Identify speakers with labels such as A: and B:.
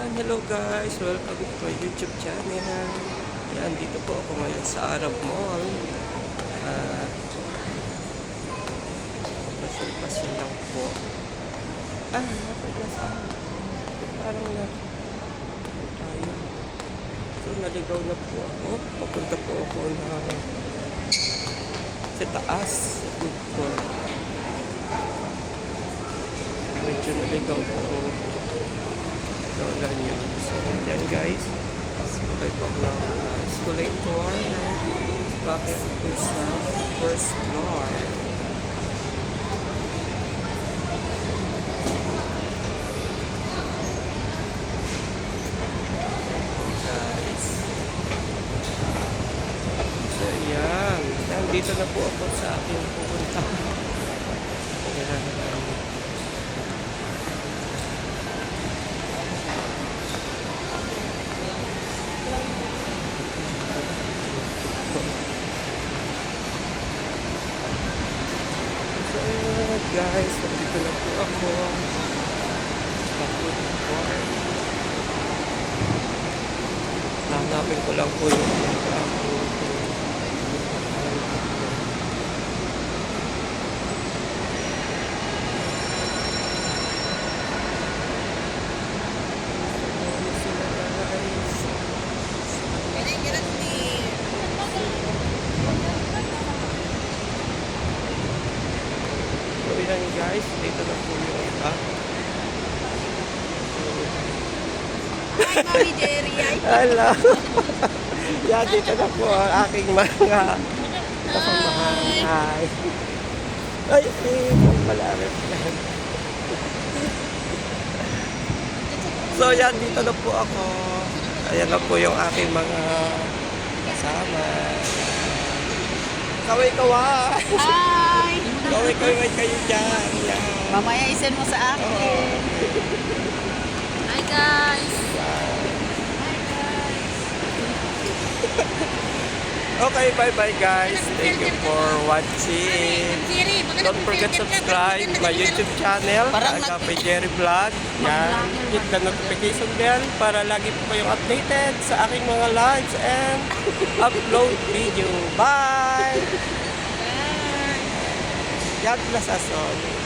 A: Hello guys! Welcome to my YouTube channel. Yan, dito po ako ngayon sa Arab Mall. Pasil-pasil lang po. Napaglasaan. Parang na tayo. So, naligaw na po ako. Papunta po ako na sa taas. Sa food court. Medyo naligaw po ako. Lola niyo. So, yan guys. Sabay po ako ng escalator na bakit po sa first floor. Guys. So, yan. Dito na po ako sa aking pupunta. Yan. Guys, dito na po ako. Hanapin ko lang po yung yan guys, dito na po yung iba.
B: Hi, Mami Jerry.
A: Hello. Yan, dito na po ang aking mga kasamahan. Hi. Ay, malarit. So yan, dito na po ako. Ayan na po yung aking mga kasama. Kaway-kaway.
B: Hi!
A: Kaway-kaway kayo dyan. Yan.
B: Mamaya isend mo sa akin. Hi guys!
A: Okay, bye-bye guys. Thank you for watching. Don't forget to subscribe my YouTube channel, Agape Jerry Vlog. Yan. Hit the notification bell para lagi po kayong updated sa aking mga lives and upload video. Bye! God bless us all.